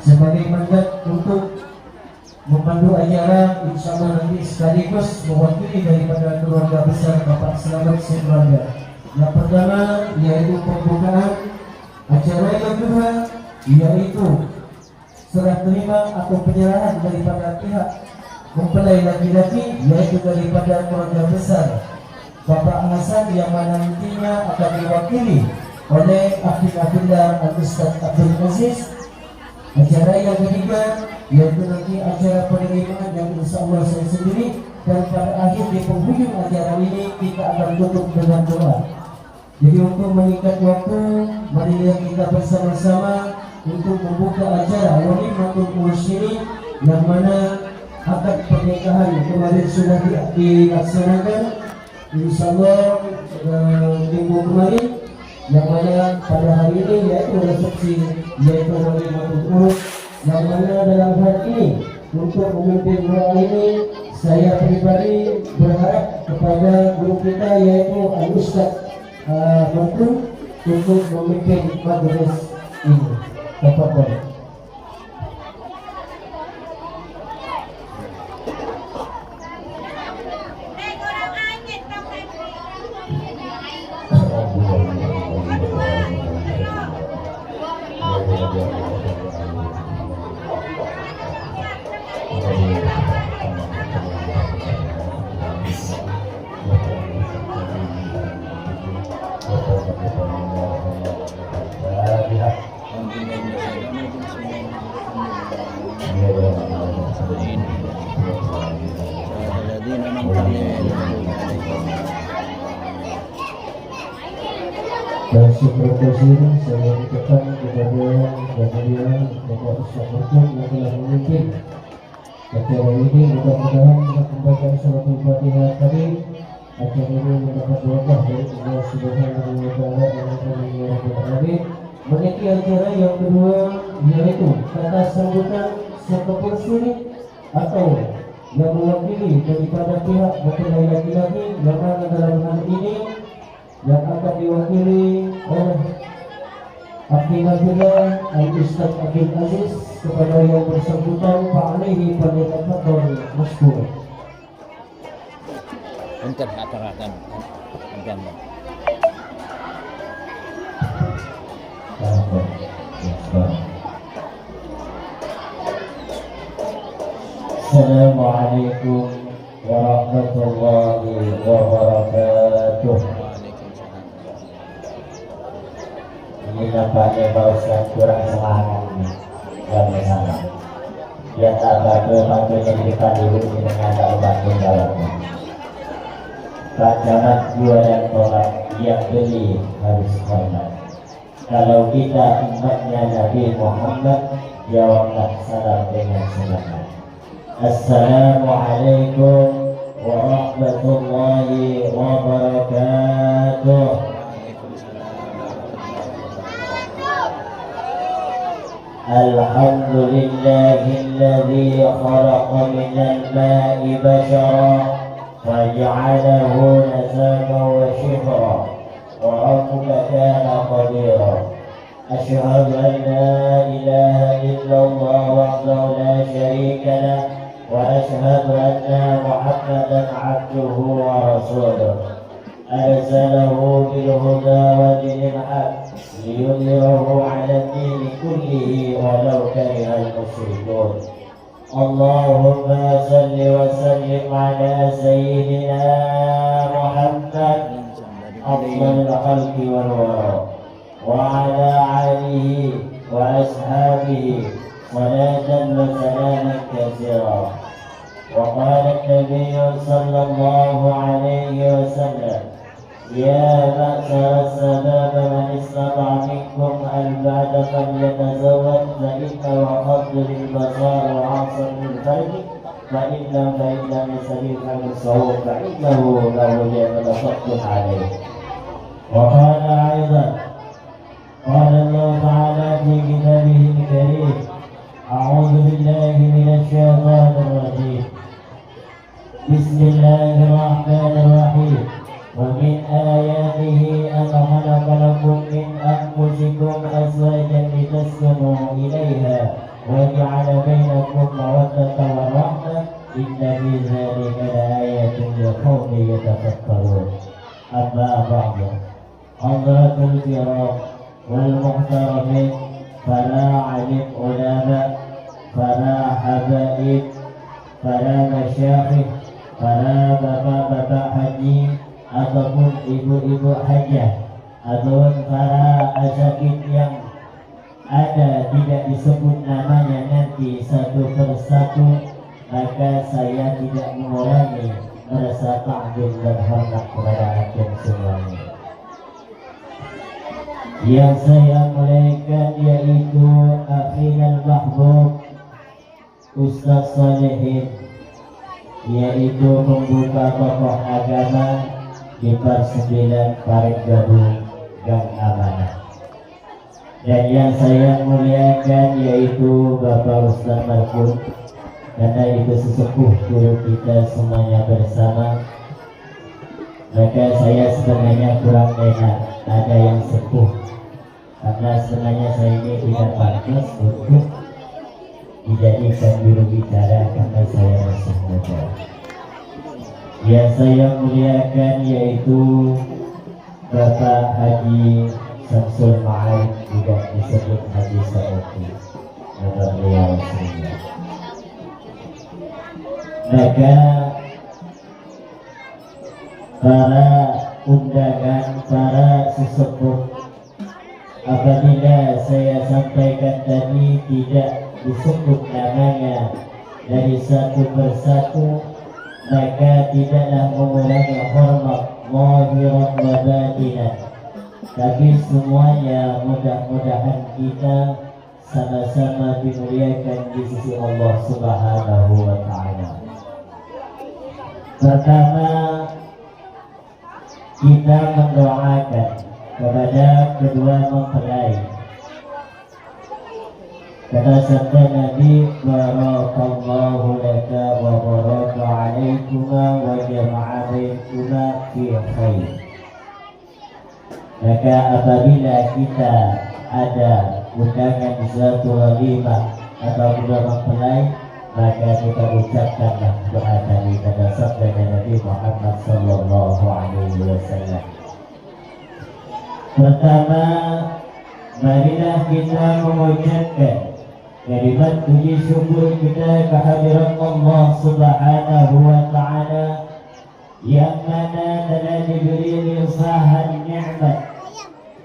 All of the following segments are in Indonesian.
sebagai mandat untuk memandu acara, insya Allah nanti sekaligus mewakili daripada keluarga besar Bapak Selamat sekeluarga. Yang pertama yaitu pembukaan acara, yang kedua yaitu serah terima atau penyerahan daripada pihak mempelai laki-laki, yaitu daripada keluarga besar Bapak Hasan, yang mana nantinya akan diwakili oleh Afidillah Al-Ustaz Abdul Aziz. Acara yang ketiga yaitu nanti acara penerimaan yang insya Allah saya sendiri, dan pada akhir di penghujung acara ini kita akan tutup dengan doa. Jadi untuk mengikat waktu, marilah kita bersama-sama untuk membuka acara Walimatul Urus ini, yang mana akad pernikahan kemarin sudah dilaksanakan insyaallah minggu kemarin, yang mana pada hari ini yaitu resepsi, yaitu Walimatul Urus, yang mana dalam hal ini untuk memimpin doa ini saya pribadi berharap kepada guru kita yaitu Al-Ustaz Mantu untuk memimpin majelis ini. Tafadhol. Dan supervisor saya ucapkan kepada Bapak Bapak Ustaz Mantu yang telah memimpin acara ini. Mudah-mudahan dengan pembacaan surat Al-Fatihah tadi, acara ini mendapat berkah dari Allah Subhanahu wa Ta'ala dan Amin. Meniti acara yang kedua yaitu kata sambutan serta persuri atau yang mewakili daripada pihak mempelai laki-laki, yang mana dalam hal ini yang akan diwakili oleh Afidillah Al-Ustaz Abdul Aziz. Kepada yang bersangkutan Pak Alihi Panditafadhol Maskur. Untuk akan Assalamualaikum warahmatullahi wabarakatuh. Ini nampaknya Pak Ustaz kurang semangat nih. Sama-sama. Ya tak bantu-bantunya di depan dulu dengan tak bantu dalamnya. Tak jangan jual dan tolak, yang beli harus hormat. Kalau kita umatnya Nabi Muhammad, jawablah salam dengan selamat. Assalamualaikum warahmatullahi wabarakatuh. Alhamdulillahilladzi khalaqa minal ma'i bashara faj'alahu nasaban wa shifra wa rabbuka kana qadira. Asyhadu an la ilaha illallah wahdahu la syarika lah wa asyhadu anna Muhammadan 'abduhu wa rasuluh. Arsalahu bil huda wa dinil haq liyudhhirahu 'ala ad-din kullihi walau karihal musyrikun. Allahumma salli wa sallim 'ala sayyidina Muhammad afdalil khalqi wal wara wa 'ala alihi wa ashabihi salatan wa salaman katsira. Wa qala an-nabiy sallallahu alaihi wasallam, يا معشر الشباب من استطاع منكم البعد فليتزوج فإنه أغض للبصر وأعصر للفرج فإن لم يستطع فليصوم فإنه له يتصدق عليه. وقال أيضا قال الله تعالى في كتابه الكريم أعوذ بالله من الشيطان الرجيم بسم الله الرحمن الرحيم ومن آياته أن خلق لكم من أنفسكم أزواجا لتسكنوا إليها وجعل بينكم مودة ورحمة إن في ذلك لآية لقوم يتفكرون. أما بعد، حضرة الكرام والمحترمين، فلا علم علماء، فلا حبائب، فلا مشايخ, para bapak-bapak haji ataupun ibu-ibu hajah, ataupun para asatidz yang ada tidak disebut namanya nanti satu persatu, maka saya tidak mengurangi merasa takjub dan hormat kepada hakim semuanya. Yang saya muliakan yaitu Akhinal Mahbub Ustaz Salihin, yaitu pembuka tokoh agama di Persemilan Parit Gadung Gang Amanah. Dan yang saya muliakan yaitu Bapak Ustaz Markum, karena itu sesepuh guru kita semuanya bersama. Maka saya sebenarnya kurang enak ada yang sepuh, karena sebenarnya saya ini tidak pantas untuk dijadikan juru bicara karena saya masih muda. Yang saya muliakan yaitu Bapak Haji Samsul Ma'aid, juga disebut Haji Saudi, nama beliau sendiri. Maka para undangan, para sesepuh, apabila saya sampaikan tadi tidak disebut namanya dari satu persatu, maka tidaklah mengurangi hormat zahiran wa batinan, tapi semuanya mudah-mudahan kita sama-sama dimuliakan di sisi Allah Subhanahu wa ta'ala. Pertama, kita mendoakan kepada kedua mempelai. Kata sabda Nabi, barakallahu laka wa baraka alaikuma wa jama'a bainakuma fi khair. Maka apabila kita ada undangan di suatu walimah atau kedua mempelai, maka kita ucapkanlah doa tadi kata sabda Nabi Muhammad sallallahu alaihi wasallam. Pertama, marilah kita mengucapkan kalimat puji syukur kita kehadirat Allah Subhanahu wa ta'ala yang mana telah diberi limpahan nikmat,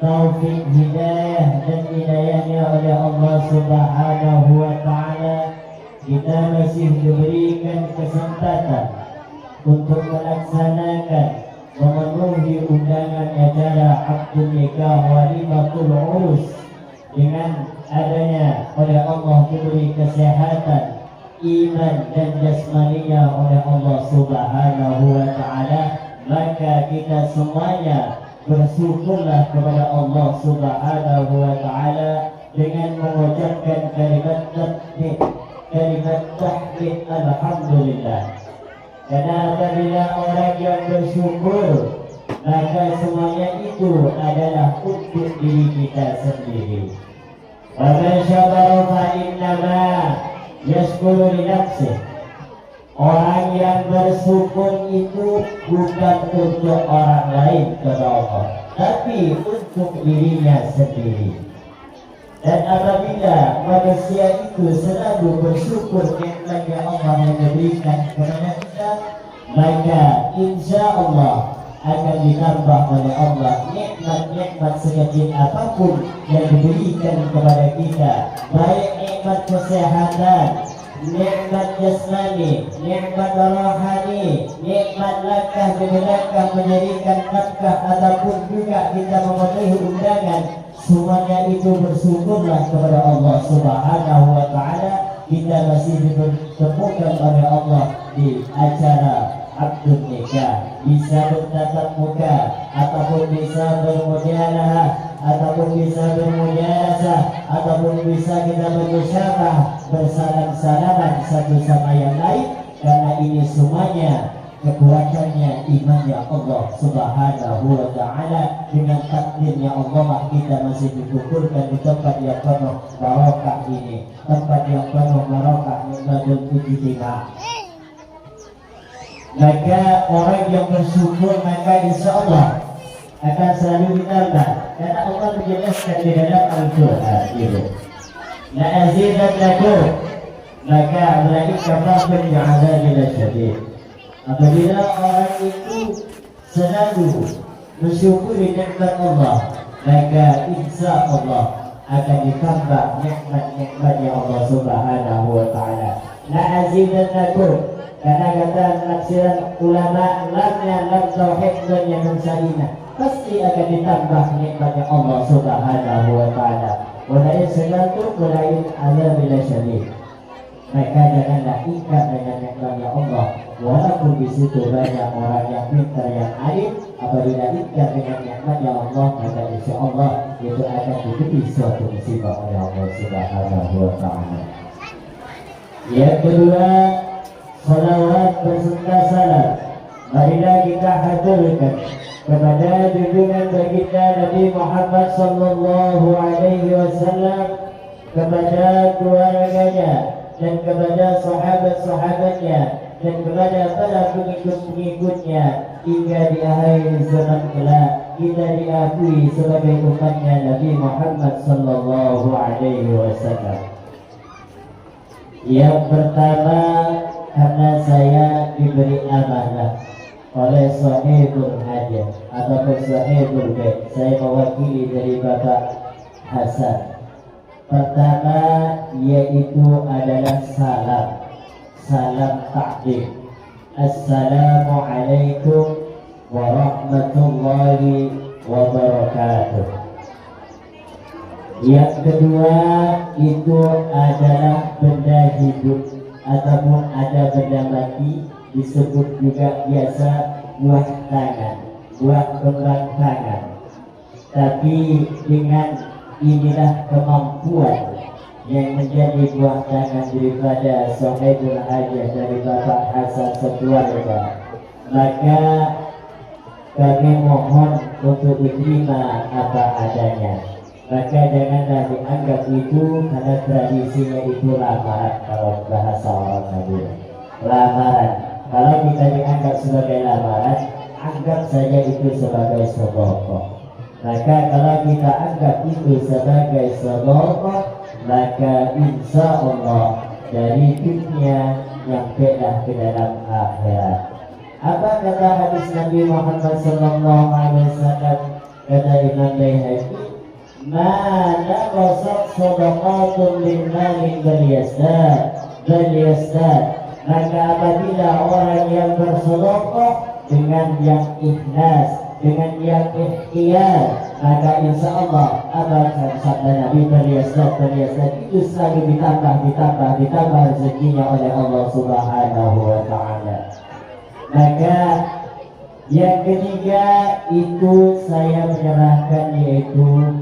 taufik, hidayah dan hidayahnya oleh Allah Subhanahu wa ta'ala. Kita masih diberikan kesempatan untuk melaksanakan, memenuhi undangan acara akad nikah walimatul urus dengan adanya oleh Allah diberi kesehatan, iman dan jasmaninya oleh Allah Subhanahu wa ta'ala. Maka kita semuanya bersyukurlah kepada Allah Subhanahu wa ta'ala dengan mengucapkan kalimat tahmid alhamdulillah. Karena apabila orang yang bersyukur, maka semuanya itu adalah untuk diri kita sendiri. Wa man syakara fa innama yashkuru li nafsihi. Orang yang bersyukur itu bukan untuk orang lain kepada Allah, tapi untuk dirinya sendiri. Dan apabila manusia itu selalu bersyukur nikmat yang Allah yang diberikan kepada kita, maka insya Allah akan ditambah oleh Allah nikmat-nikmat sekecil apapun yang diberikan kepada kita, baik nikmat kesehatan, nikmat jasmani, nikmat rohani, nikmat langkah demi langkah menjadikan nafkah, ataupun juga kita memenuhi undangan. Semuanya itu bersyukurlah kepada Allah Subhanahu wa ta'ala. Kita masih dipertemukan oleh Allah di acara akad nikah, bisa bertatap muka, ataupun bisa bermujalah, ataupun bisa bermujalasah, ataupun bisa kita bermusyawarah, bersalam-salaman satu sama yang lain. Karena ini semuanya kekuatannya imannya Allah Subhanahu wa ta'ala. Dengan takdirnya Allah kita masih dikumpulkan di tempat yang penuh barokah ini, tempat yang penuh barokah nikmatul ijtima. Maka orang yang bersyukur maka insya Allah akan selalu ditambah, karena Allah menjelaskan di dalam Al-Quran itu la azidannakum, maka apalagi kafartum bi'adzabi lasyadid. Apabila orang itu selalu mensyukuri nikmat Allah, maka insya Allah akan ditambah nikmat-nikmatnya Allah Subhanahu wa ta'ala. La azidannakum, karena kata penafsiran ulama lamnya lam tauhid dan yang mensalina, pasti akan ditambah nikmatnya Allah Subhanahu wa ta'ala. Walain segatu walain ala bila syadid. Maka janganlah ingkar dengan nikmatnya Allah, walaupun di situ banyak orang yang pintar yang alim. Apabila ingkar dengan nikmatnya Allah, maka insya Allah itu akan diberi suatu musibah oleh Allah Subhanahu wa ta'ala. Yang kedua, salawat berserta salam marilah kita haturkan kepada junjungan baginda Nabi Muhammad sallallahu alaihi wasallam, kepada keluarganya dan kepada sahabat-sahabatnya dan kepada para pengikut-pengikutnya hingga di akhir zaman kelak kita diakui sebagai umatnya Nabi Muhammad sallallahu alaihi wasallam. Yang pertama, karena saya diberi amanah oleh sahibul hajat ataupun sahibul bait, saya mewakili dari Bapak Hasan. Pertama yaitu adalah salam takdim. Assalamualaikum warahmatullahi wabarakatuh. Yang kedua itu adalah benda hidup ataupun ada benda mati, disebut juga biasa buah tangan, buah kembang tangan. Tapi dengan inilah kemampuan yang menjadi buah tangan daripada sahibul hajah dari Bapak Hasan sekeluarga, maka kami mohon untuk diterima apa adanya. Maka janganlah dianggap itu, karena tradisinya itu lamaran. Kalau bahasa orang Madura, lamaran. Kalau kita dianggap sebagai lamaran, anggap saja itu sebagai sedekah. Maka kalau kita anggap itu sebagai sedekah, maka insya Allah dari dunia nyampailah ke dalam akhirat. Apa kata hadis Nabi Muhammad sallallahu alaihi wasallam? Kata Imam Baihaqi, ma naqasat sadaqatun min malin bal yazdad. Maka apabila orang yang bersedekah dengan yang ikhlas, dengan yang ikhtiar, maka insya Allah akan sabda Nabi bal yazdad itu selalu ditambah rezekinya oleh Allah Subhanahu wa ta'ala. Maka yang ketiga itu saya menyerahkan yaitu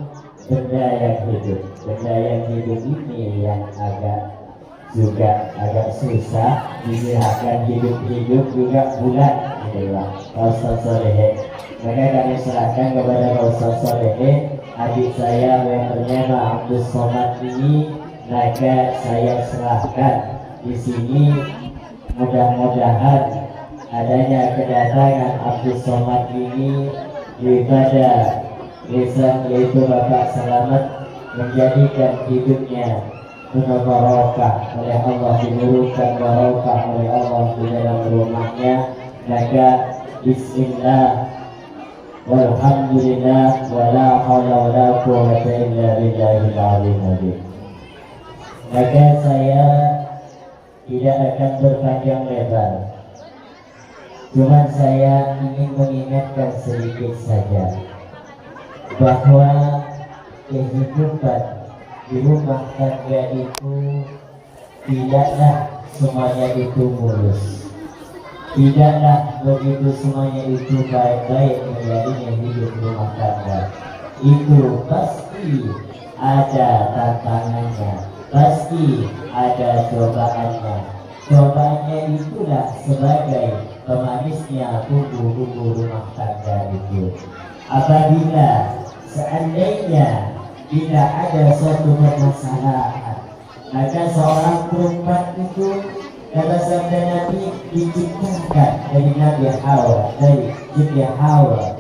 benda yang hidup. Benda yang hidup ini yang agak susah diserahkan, hidup juga bulat gitu lah. Ustaz Soleh, maka kami serahkan kepada Ustaz Soleh, adik saya yang bernama Abdul Somad ini. Maka saya serahkan di sini, mudah-mudahan adanya kedatangan Abdul Somad ini daripada lisan yaitu Bapak Selamat menjadikan hidupnya penuh barokah oleh Allah, diberikan barokah oleh Allah di dalam rumahnya. Maka bismillah walhamdulillah wala haula wala quwwata illa billahil azim. Maka saya tidak akan berpanjang lebar, cuma saya ingin mengingatkan sedikit saja bahwa kehidupan di rumah tangga itu tidaklah semuanya itu mulus, tidaklah begitu semuanya itu baik-baik menjadinya hidup rumah tangga. Itu pasti ada tantangannya, pasti ada cobaannya. Cobaannya itulah sebagai pemanisnya bumbu-bumbu rumah tangga itu. Apabila seandainya tidak ada suatu permasalahan, maka seorang perempuan itu kata sabda Nabi diciptakan dari Nabi Hawa, dari Siti Hawa,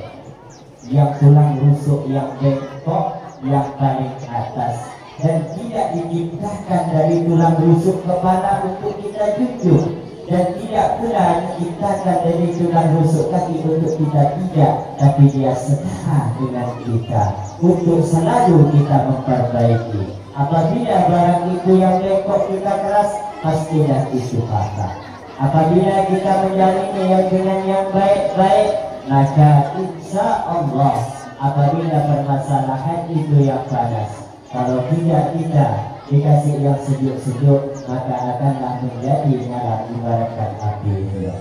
yang tulang rusuk yang bengkok yang paling atas, dan tidak diciptakan dari tulang rusuk kepala untuk kita junjung, dan tidak pula diciptakan dari tulang rusuk kaki untuk kita tidak, tapi dia setara dengan kita untuk selalu kita memperbaiki. Apabila barang itu yang bengkok kita keras, pastilah itu patah. Apabila kita menjalani yang dengan yang baik-baik, maka insya Allah apabila permasalahan itu yang panas, kalau tidak kita dikasih yang sejuk-sejuk, maka akanlah menjadi nyala ibaratkan api itu.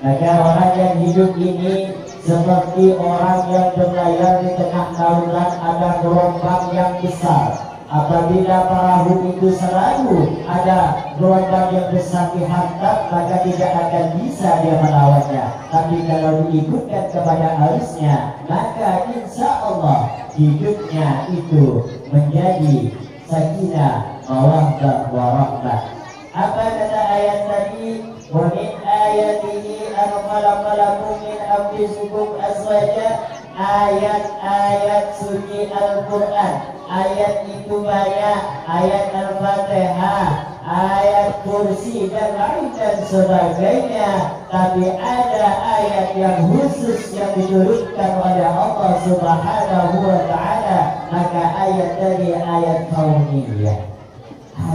Maka orang yang hidup ini seperti orang yang berlayar di tengah lautan, ada gelombang yang besar. Apabila perahu itu selalu ada gelombang yang besar dihantam, maka tidak akan bisa dia melawannya. Tapi kalau diikutkan kepada arusnya, maka insya Allah hidupnya itu menjadi sakinah, mawaddah, warahmah. Apa kata ayat tadi? Wa min ayatihi an khalaqa lakum min anfusikum azwaja. Ayat-ayat suci Al-Quran, ayat itu banyak, ayat Al-Fatihah, ayat kursi dan lain dan sebagainya. Tapi ada ayat yang khusus yang diturunkan oleh Allah Subhanahu wa Ta'ala. Maka ayat dari ayat kauniyah,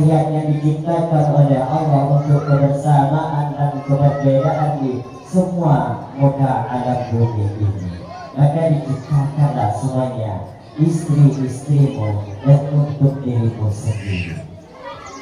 ayat yang diciptakan oleh Allah untuk kebersamaan dan keberbedaan di semua muka alam bumi ini. Maka diciptakanlah semuanya istri-istrimu dan untuk dirimu sendiri.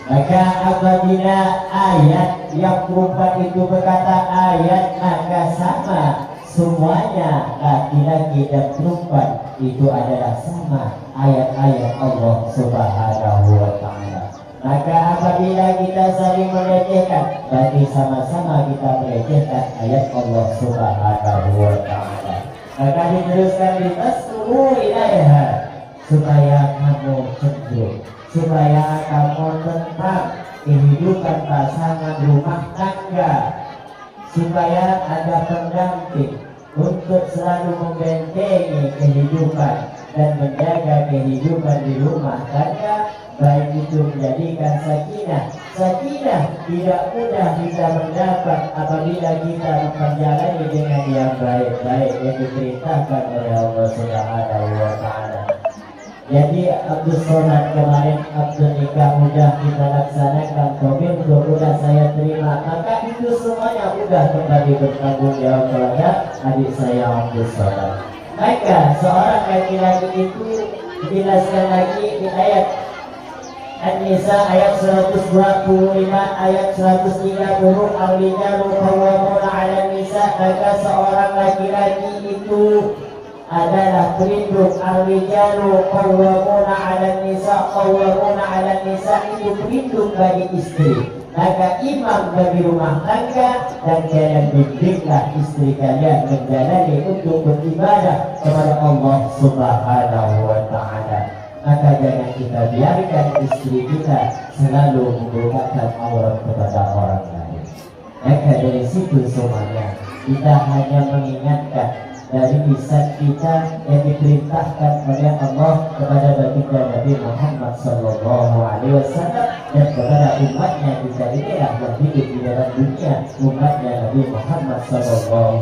Maka apabila ayat yang perempuan itu berkata ayat, maka sama semuanya, laki-laki dan perempuan itu adalah sama ayat-ayat Allah Subhanahu wa Ta'ala. Maka apabila kita saling melecehkan, berarti sama-sama kita melecehkan ayat Allah Subhanahu wa Ta'ala. Maka diteruskan di tasru ilaiha, supaya kamu cenderung, supaya kamu tentang kehidupan pasangan rumah tangga, supaya ada pendamping untuk selalu membentengi kehidupan dan menjaga kehidupan di rumah tangga, baik itu menjadikan sakinah. Sakinah tidak mudah kita mendapat apabila kita menjalani dengan yang baik-baik yang diperintahkan oleh Allah Subhanahu wa Ta'ala. Jadi akad sholat kemarin, akad nikah mudah kita laksanakan, komitmen mudah saya terima, maka itu semuanya mudah kembali bertanggung jawab kepada adik saya akad sholat. Maka seorang laki-laki itu dijelaskan lagi di ayat An-Nisa ayat 125, ayat 130, Al-Rijalu qawwamuna 'alan nisa. Maka seorang laki-laki itu adalah pelindung. Al-Rijalu qawwamuna 'alan nisa, qawwamuna 'alan nisa itu pelindung bagi istri. Maka imam bagi rumah tangga, dan kalian bidiklah istri kalian menjalani untuk beribadah kepada Allah Subhanahu wa Ta'ala. Maka jangan kita biarkan istri kita selalu membukakan aurat kepada orang lain. Maka dari situ semuanya kita hanya mengingatkan dari lisan kita yang diperintahkan oleh Allah kepada baginda Nabi Muhammad SAW dan kepada umatnya kita inilah yang hidup di dalam dunia, umatnya Nabi Muhammad SAW.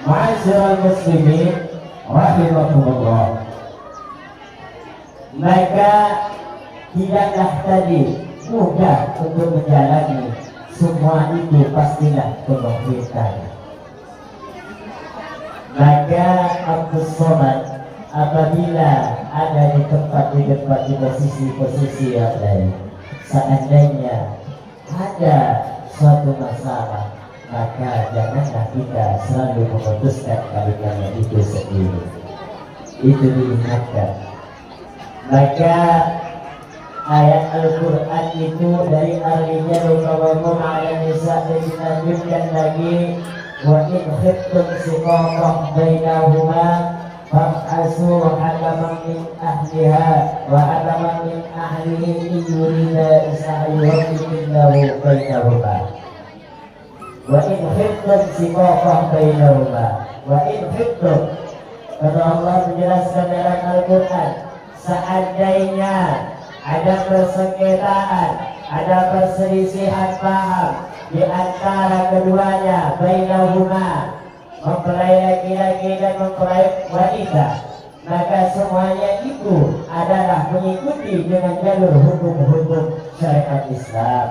Ma'asyiral muslimin rahimakumullah. Maka tidaklah tadi mudah untuk menjalani semua itu, pastilah pemerintah. Maka akad sholat apabila ada di tempat di posisi yang lain, seandainya ada suatu masalah, maka janganlah kita selalu memutuskan kalimat itu sendiri. Itu diingatkan. Maka ayat Al-Quran itu dari Ar-Rijalu Qawwamun 'alan Nisa, dan dilanjutkan lagi wa in khiftum shiqaqan bainahuma fab'asu hakaman min ahliha wa hakaman min ahlihi in yurida islahan yuwaffiqillahu bainahuma. Wa in khiftum shiqaqan bainahuma, wa in khiftum, kata Allah menjelaskan dalam Al-Quran, seandainya ada persengketaan, ada perselisihan paham di antara keduanya, bainahuma, mempelai laki-laki dan mempelai wanita, maka semuanya itu adalah mengikuti dengan jalur hukum-hukum syariat Islam.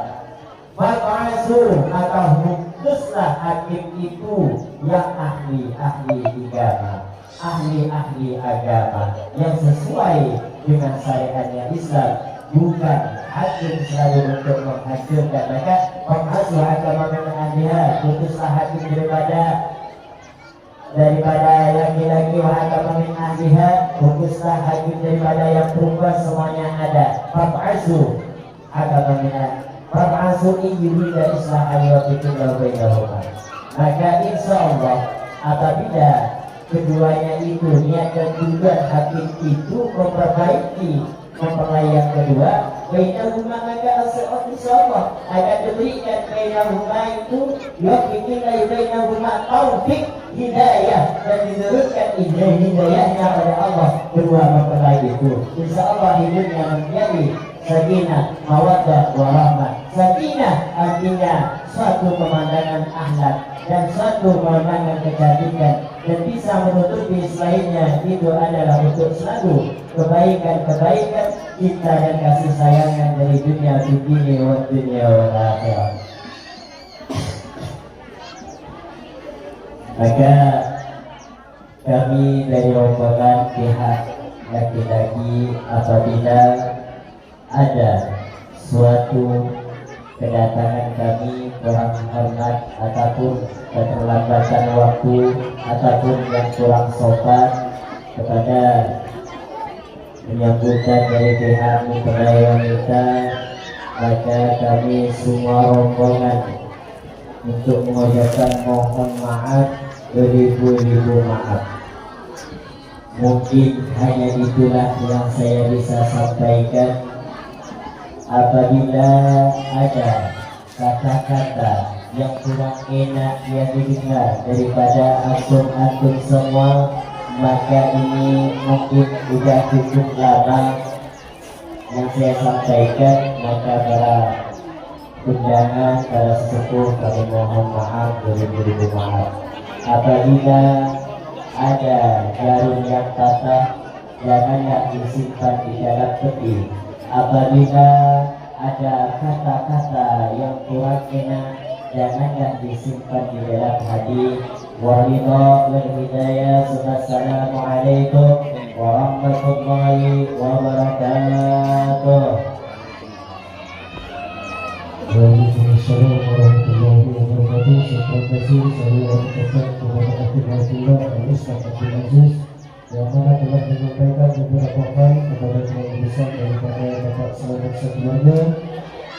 Fa'asu, maka putuslah hakim itu yang ahli-ahli agama, ahli-ahli agama yang sesuai dengan syariatnya Islam, bukan hakim selalu untuk menghancurkan. Maka fa'asu agama memang ahliha, putuslah hakim daripada laki-laki, wa agama min ahliha, putuslah hakim daripada yang perempuan, semuanya ada. Fa'asu agama min ahliha, fa'asu in yurida islahan yuwaffiqillahu bainahuma. Maka insya Allah apabila keduanya itu niat dan tujuan hakim itu memperbaiki mempelai yang kedua, bainahuma, maka insyaallah akan diberikan bainahuma itu yuwaffiqillahu bainahuma taufik, hidayah, dan diteruskan hidayahnya oleh Allah kedua mempelai itu. Insyaallah hidupnya menjadi sakinah, mawaddah, warahmah. Sakinah artinya suatu pemandangan akhlak dan suatu pemandangan kecantikan, dan bisa menutupi selainnya itu adalah untuk selalu kebaikan-kebaikan kita dan kasih sayangan dari dunia begini wa dunia wal akhirah. Maka kami dari rombongan pihak laki-laki, apabila ada suatu kedatangan kami kurang hormat ataupun keterlambatan waktu ataupun yang kurang sopan kepada penyambutan dari pihak mempelai wanita, maka kami semua rombongan untuk mengucapkan mohon maaf, beribu-ribu maaf. Mungkin hanya itulah yang saya bisa sampaikan. Apabila ada kata-kata yang kurang enak yang didengar daripada antum semua, maka ini mungkin sudah cukup lama yang saya sampaikan. Maka para undangan, para sesepuh, kami mohon maaf, beribu-ribu maaf. Apabila ada jarum yang patah, janganlah disimpan di dalam peti. Apabila ada kata-kata yang kurang enak, janganlah disimpan di dalam hati. Waridha wal hidayah. Assalamualaikum warahmatullahi wabarakatuh. Waalaikumsalam warahmatullahi wabarakatuh. Terima kasih saya ucapkan kepada Abdullah Al-Ustaz Abdul Aziz yang mana telah menyampaikan beberapa hal kepada keluarga daripada Bapak Selamat sekeluarga.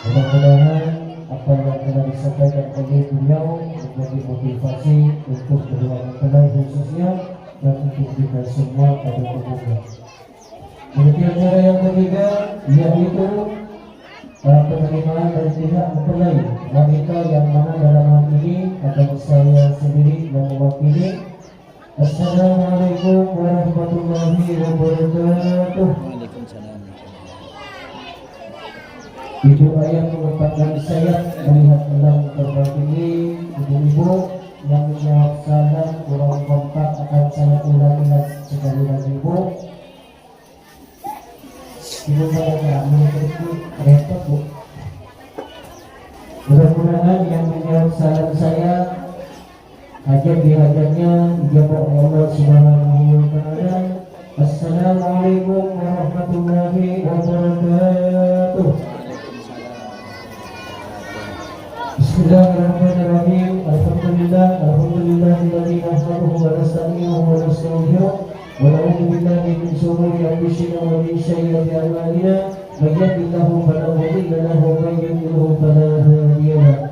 Mudah-mudahan apa yang telah disampaikan oleh beliau menjadi motivasi untuk kedua mempelai khususnya dan untuk kita semua pada umumnya. Kemudian cara yang ketiga yaitu penerimaan dari pihak mempelai wanita yang mana dalam hal ini akan saya sendiri yang mewakili. Assalamualaikum warahmatullahi wabarakatuh. Waalaikumsalam. Ibu ayah merupakan saya melihat dalam terbang ini, ibu-ibu yang menjawab salam kurang kompak akan saya ulangi sekali lagi ibu. Ibu saya mengerti repot bu. Mudah-mudahan yang menjawab salam saya hajat dihajatnya dijawab oleh Allah Subhanahu wa taala. Assalamualaikum warahmatullahi wabarakatuh. Bismillahirrahmanirrahim. Alhamdulillahilladzi nahmaduhu wa nasta'inuhu wa nastaghfiruh wa na'udzu billahi min shururi anfusina wa min sayyiati a'malina. من يهده الله فلا مضل له ومن يضلل فلا هادي له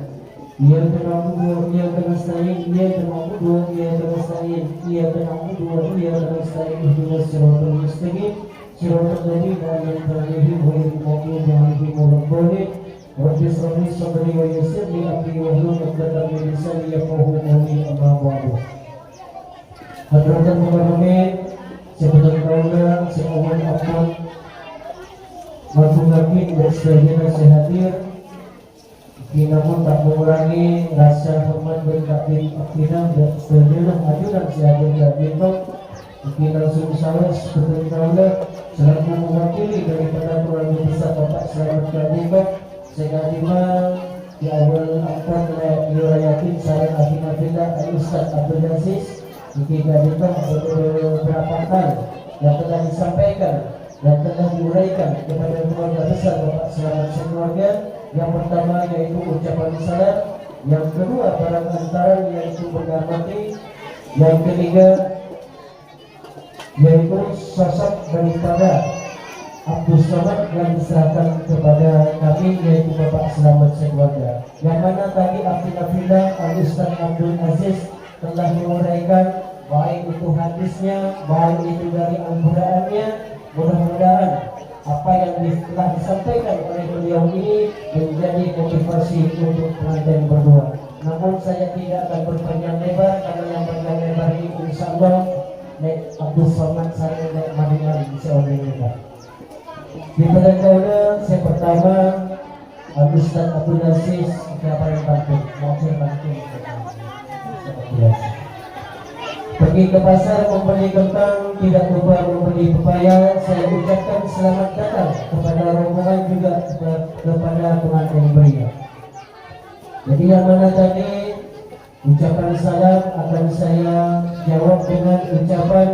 إياك نعبد وإياك نستعين إياك نعبد وإياك نستعين إياك نعبد وإياك نستعين اهدنا الصراط المستقيم صراط الذين أنعمت عليهم غير المغضوب عليهم ولا الضالين رب اشرح لي صدري ويسر لي أمري واحلل عقدة من لساني يفقهوا قولي أما بعد. Hadratan Mukarramin, Sahabat Kaulah, Sahabat Ahmad, Maksudnya dan sebagian saya hadir, namun tak mengurangi rasa hormat dan takdir akhirah dan sebagian ajudan saya hadir dan bintok. Mungkin langsung salah seperti Kaulah selaku mewakili daripada keluarga besar Bapak Selamat Kabintok. Saya terima di awal angkat dirayakan saran Akhirah Al-Ustaz Abdul Aziz. Mungkin Kabintok beberapa hal yang telah disampaikan dan telah diuraikan kepada keluarga besar Bapak Selamat sekeluarga. Yang pertama yaitu ucapan salam, yang kedua barang antara yaitu menghormati, yang ketiga yaitu sosok daripada Abdul Somad yang diserahkan kepada kami yaitu Bapak Selamat sekeluarga. Yang mana tadi Abdullah Al-Ustaz Abdul Aziz telah menguraikan baik itu hadisnya, baik itu dari Al-Qur'annya. Mudah-mudahan apa yang telah disampaikan oleh beliau ini menjadi motivasi untuk pengantin berdua. Namun saya tidak akan berpanjang lebar karena yang panjang lebar ini insyaallah Nek Abdul Somad saya Nek Madinah insyaallah kita. Di pada kaulah saya pertama Ustaz Abdul Aziz siapa yang bantu? Maksud bantu. Pergi ke pasar membeli kentang, tidak lupa membeli pepaya. Saya ucapkan selamat datang kepada rombongan juga kepada pengantin pria. Jadi yang mana tadi ucapan salam akan saya jawab dengan ucapan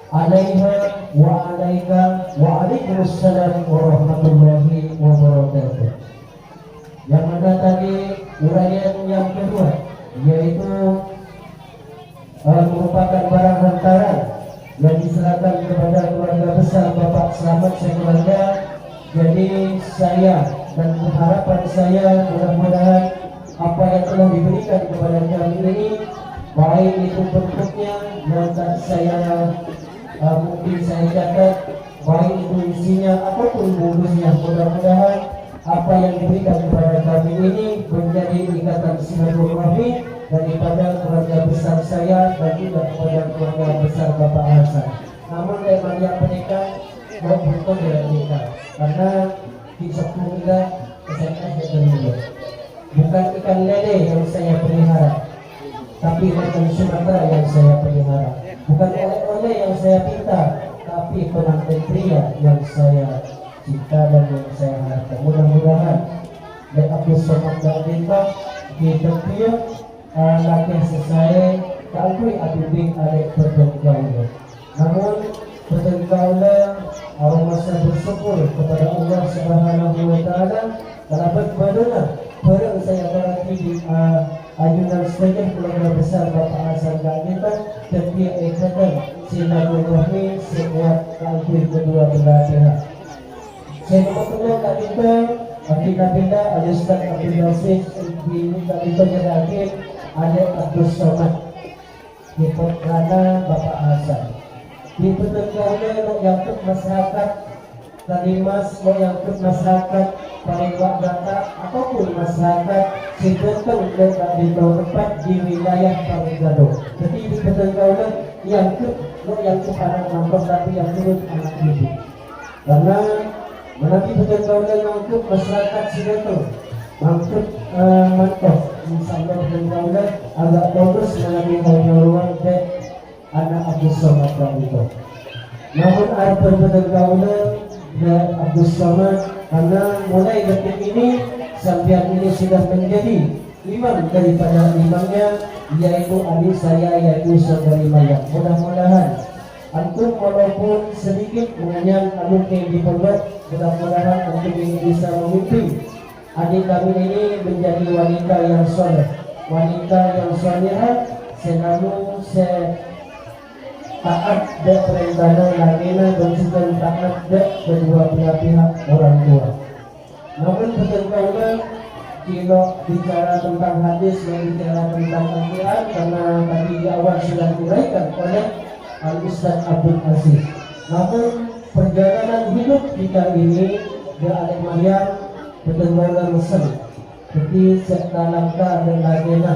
alaiha wa alaika wa alaikumussalam warahmatullahi wabarakatuh. Yang mana tadi uraian yang kedua yaitu merupakan barang hantaran yang diserahkan kepada keluarga besar Bapak Selamat sekeluarga. Jadi saya dan harapan saya mudah-mudahan apa yang telah diberikan kepada kami ini baik itu bentuknya yang saya mungkin saya catat, baik itu isinya ataupun bungkusnya, mudah-mudahan apa yang diberikan kepada kami ini menjadi ikatan silaturahmi daripada keluarga besar saya dan juga kepada keluarga besar Bapak Hasan. Namun tema yang pernikahan mau butuh tidak nikah karena kisah kita kesehatan saya bukan ikan lele yang saya pelihara, tapi ikan Sumatera yang saya pelihara. Bukan oleh-oleh yang saya pinta, tapi pengantin pria yang saya cinta dan yang saya harapkan. Mudah-mudahan dan Abdul Somad dan Binta kita pria laki selesai kalkui adubing adek bertengkaulah. Namun bertengkaulah orang masa bersyukur kepada Allah Subhanahu Wa Taala karena berbenar barang saya berarti di ajudan setengah keluarga besar Bapak Hasan kita setiap ikatan silaturahmi sekuat kalkui kedua belah pihak. Saya bertemu Kak Binta, Abdullah Al-Ustaz Abdul Aziz ini Kak Binta terakhir ada Abdul Somad di Petrana Bapak Hasan di Petrana lo yang masyarakat Kalimas lo yang masyarakat Palembang Data ataupun masyarakat Sidoarjo di tempat di wilayah Parigado. Jadi di Petrana yang lo yang anak mampus tapi yang turut anak ibu karena menanti Petrana yang masyarakat Sidoarjo maksud mantap insyaallah dan agak bagus mengenai hal-hal dan anak Abdul Somad itu. Namun ada perbedaan dan Abdul Somad karena mulai detik ini sampai ini sudah menjadi imam daripada imamnya yaitu adik saya yaitu saudari Maya. Mudah-mudahan antum walaupun sedikit mengenyang alun yang diperbuat, mudah-mudahan antum ini bisa memimpin adik kami ini menjadi wanita yang soleh, wanita yang solehah, selalu taat dan perintahnya lagena dan juga taat dan kedua belah pihak orang tua. Namun betul-betul kalau bicara tentang hadis dan bicara tentang Al-Quran, karena tadi di awal sudah diuraikan oleh Al-Ustaz Abdul Aziz. Namun perjalanan hidup kita ini di Alek Maryam betul-betul mesem. Jadi serta langkah dan lagena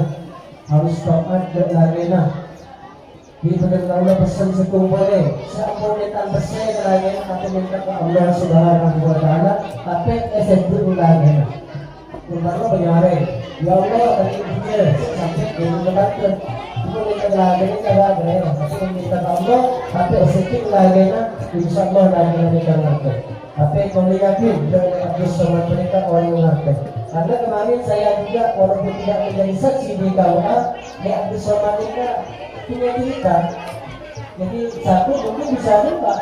harus taat dan lagena. Di betul-betul pesan sekung boleh. Siapa minta pesan lagena atau minta ke Allah Subhanahu Wa Taala, tapi itu lagena. Terutama penyaring. Ya Allah tadi pikir sampai di lebaran. Itu minta lagena kada ada. Tapi minta ke Allah, tapi sedikit lagena, insya Allah lagena kita ngerti. Tapi kalau yakin dengan Abdul Somad mereka orang mengerti. Karena kemarin saya juga walaupun tidak menjadi saksi di KUA, di Abdul Somad mereka punya cerita. Jadi satu mungkin bisa juga.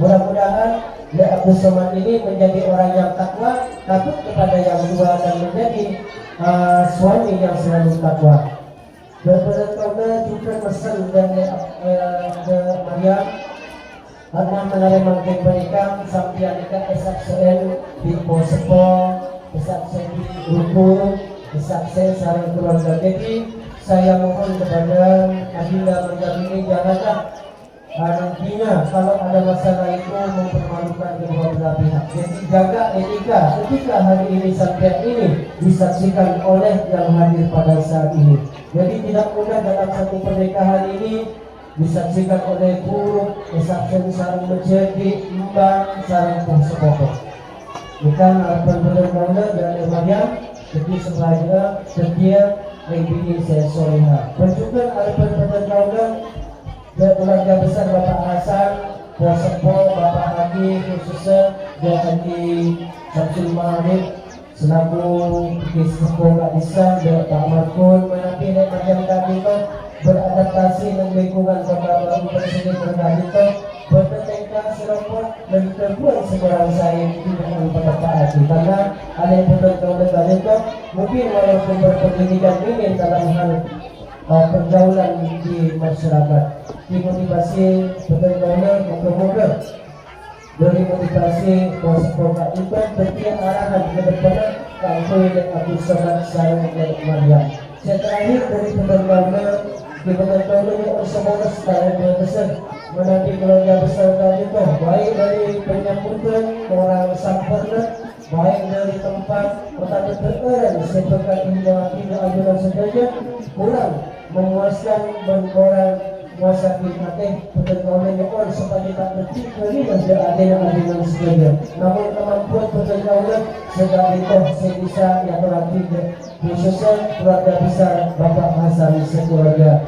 Mudah-mudahan di Abdul Somad ini menjadi orang yang takwa, takut kepada yang kedua dan menjadi suami yang selalu takwa. Berbeda juga pesan dari Maryam. Karena menerima mereka sampai mereka kesaksian di Posepo, kesaksian di Rukun, kesaksian sarang keluarga. Jadi saya mohon kepada Adinda Maryam ini janganlah nantinya kalau ada masalah itu mempermalukan kedua belah pihak. Jadi jaga etika ketika hari ini sampai ini disaksikan oleh yang hadir pada saat ini. Jadi tidak mudah dalam satu pernikahan ini disaksikan oleh guru, kesaksian sarang menjadi imbang sarang pokok. Bukan benar-benar dari Maryam, jadi sengaja setia lebih saya soleha. Berjukan benar-benar dan keluarga besar Bapak Hasan, Posepo, Bapak Haji, khususnya dan Haji Samsul Ma'arif selaku Kispo Kak Islam dan Pak Markun menapi dan Maryam tadi beradaptasi dengan lingkungan kota baru presiden berkali-kali bertetengah serapot dan terbuat seorang saya tidak pada taat karena ada yang betul-betul itu mungkin walaupun berpendidikan ingin dalam hal pergaulan di masyarakat dimotivasi betul-betul moga-moga dari motivasi pokok itu setiap arahan ke depan kantor yang aku sangat sarang dan Maryam. Saya terakhir dari betul-betul yang semua setara besar menanti keluarga besar tadi itu baik dari penyambutan orang sampurna baik dari tempat petani berkeran sepekan hingga ajudan saja kurang memuaskan dan orang kuasa khidmatnya betul-betul yang supaya tak berhenti dan tidak ada yang saja. Namun kemampuan betul-betul sedang itu saya bisa yang terakhir khususnya keluarga besar Bapak Hasan sekeluarga.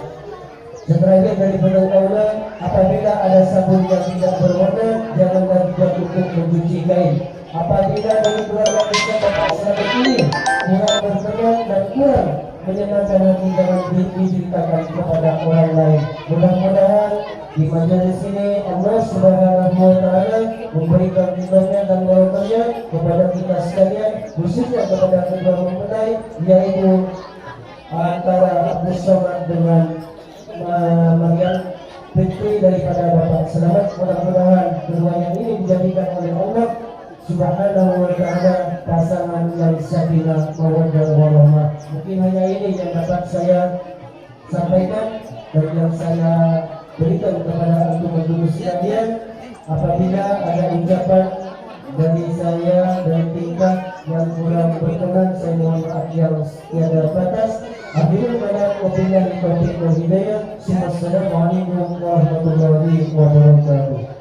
Terakhir dari betul-betul apabila ada sabun yang tidak berwarna janganlah juga untuk mencuci kain. Apabila dari keluarga besar Bapak Hasan ini kurang berkenan dan kurang menyenangkan hati jangan diceritakan kepada orang lain. Mudah-mudahan di majelis ini Allah Subhanahu Wa Taala memberikan ridhonya dan barakahnya kepada kita sekalian, khususnya kepada kedua mempelai yaitu antara Abdul Somad dengan Maryam putri daripada Bapak. Selamat, mudah-mudahan keduanya ini dijadikan oleh Allah Subhanahu Wa Taala pasangan yang sakinah mawaddah warahmah. Mungkin hanya ini yang dapat saya sampaikan dan yang saya berikan kepada antum sekalian. Apabila ada ucapan dari saya dan tingkah yang kurang berkenan, saya mohon maaf yang tiada batas. Akhirul kalam wabillahi taufiq wal hidayah. Assalamualaikum warahmatullahi wabarakatuh.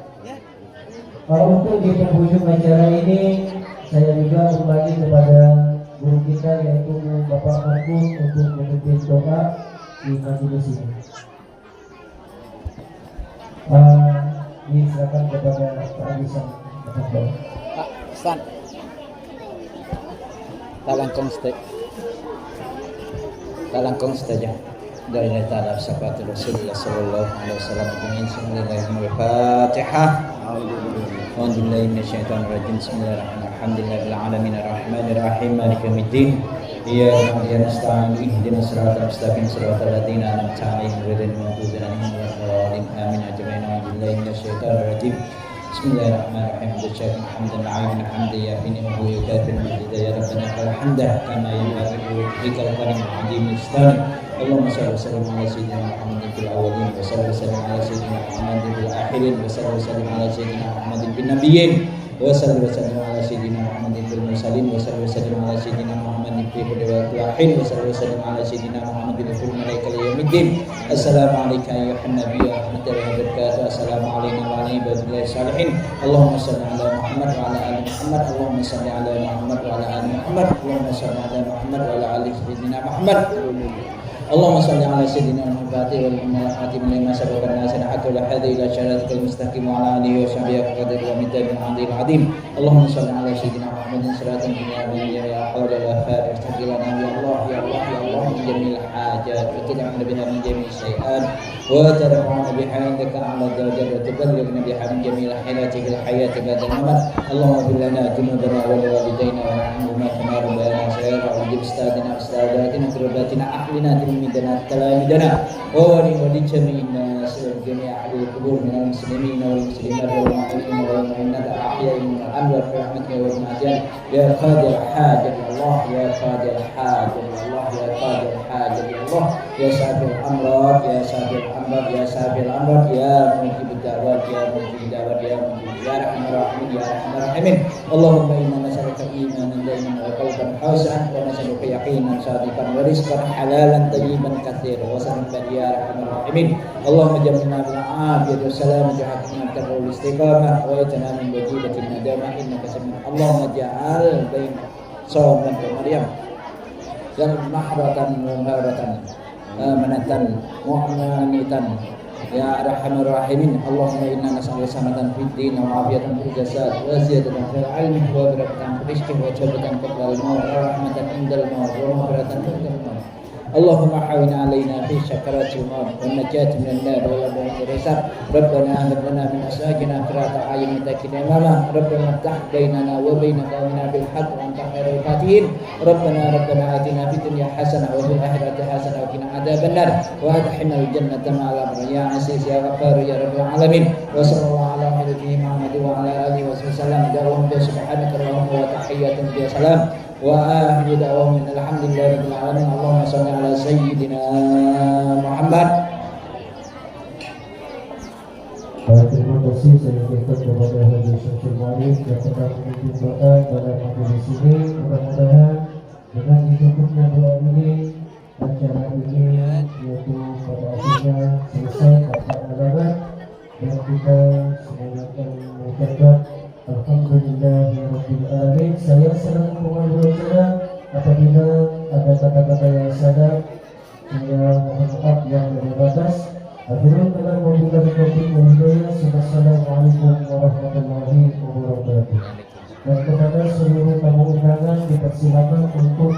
Untuk di penghujung acara ini saya juga kembali kepada guru kita yaitu Bapak Markun untuk memimpin doa di majelis ini. Diserahkan kepada Pak Alisan. Pak Stan, talangkong saja dari taala sahabat Rasulullah sallallahu alaihi wasallam. Bismillahirrahmanirrahim. أعوذ بالله من الشيطان الرجيم بسم الله الرحمن الرحيم الحمد لله رب العالمين الرحمن الرحيم مالك يوم الدين إياك نعبد وإياك نستعين اهدنا الصراط المستقيم صراط الذين أنعمت عليهم غير المغضوب عليهم ولا الضالين آمين أجمعين أعوذ بالله من الشيطان الرجيم بسم الله الرحمن الرحيم بشكل حمدا عين حمدا يقين وهو يكافئ المجد يا ربنا لك الحمد كما ينبغي لوجهك الكريم العظيم الإسلام اللهم صل وسلم على سيدنا محمد في الأولين وصل وسلم على سيدنا محمد في الآخرين وصل وسلم على سيدنا محمد في النبيين وصل وسلم على سيدنا محمد في المرسلين وصل وسلم على سيدنا محمد في الدعوات الأخير وصل وسلم على سيدنا محمد في الملائكة يوم الدين السلام عليك أيها النبي ورحمة الله وبركاته السلام علينا وعلى عباد الله الصالحين اللهم صل على محمد وعلى آل محمد اللهم صل على محمد وعلى آل محمد اللهم صل على محمد وعلى آل سيدنا محمد اللهم صل على سيدنا محمد والملائكة لما سبق الناس حتى الحادي إلى شرائطك المستقيم وعلى آله وصحبه وقدر ومثال العظيم العظيم اللهم صل على سيدنا محمد صلاة الدنيا يا حول ولا قوة استغفر لنا يا الله يا الله يا الله من جميع الحاجات وتدعنا بها من جميع السيئات وترفعنا بها عندك على الدرجات وتبلغنا بها من جميع الخيرات في الحياة بعد الممات اللهم اغفر لنا ذنوبنا ولوالدينا وارحمهما كما ربيانا صغيرا وجب استاذنا استاذاتنا قرباتنا أهلنا تلميذنا تلاميذنا ولجميع الناس وجميع أهل القبور من المسلمين والمسلمات والمؤمنين والمؤمنات الأحياء من الأموات برحمتك والمعجل يا قادر الحاجة يا الله يا قادر الحاجة يا الله يا قادر الحاجة يا الله يا شافي الأمراض يا شافي الأمراض يا شافي الأمراض يا مجيب الدعوات يا مجيب الدعوات يا مجيب يا رحمن الراحمين يا رحمن الراحمين اللهم إنا نسألك إيمانا دائما وقلبا خاشعا ونسألك يقينا صادقا ورزقا حلالا طيبا كثيرا وسلما يا رحمن الراحمين اللهم جمعنا بالعافية والسلامة وحكمنا التقوى والاستقامة وإتنا من وجيبة الندامة إنك سميع اللهم اجعل بين صوم ومريم محرة ومهرة آمنة مؤمنة يا أرحم الراحمين اللهم إنا نسألك سلامة في الدين وعافية في الجسد وزيادة في العلم وبركة في الرزق وتوبة قبل الموت ورحمة عند الموت ومغفرة عند الموت اللهم حاول علينا في سكرات الموت والنجاة من النار والبعث الحساب ربنا هب لنا من أزواجنا قرة أعين متكئين أمامه ربنا افتح بيننا وبين قومنا بالحق وأنت خير الفاتحين ربنا آتنا في الدنيا حسنة وفي الآخرة حسنة وقنا عذاب النار وأدخلنا الجنة مع الأبرار يا عزيز يا غفار يا رب العالمين وصلى الله على نبينا محمد وعلى آله وصحبه وسلم دعوهم سبحانك اللهم وتحياتهم بسلام وآخر دعواهم الحمد لله رب العالمين اللهم صل على سيدنا محمد. Terima kasih saya berikan kepada Haji Syamsul Malik yang telah memimpin doa pada majelis ini. Mudah-mudahan dengan ditutupnya doa ini acara ini yaitu pada akhirnya selesai tanpa halangan dan kita semuanya akan mengucapkan Alhamdulillahirabbil alamin. Saya selalu mengulangi berbicara apabila ada kata-kata yang salah, saya mohon maaf yang terbatas. Akhirnya telah membuka topik hidayah. Assalamualaikum warahmatullahi wabarakatuh. Dan kepada seluruh tamu undangan dipersilakan untuk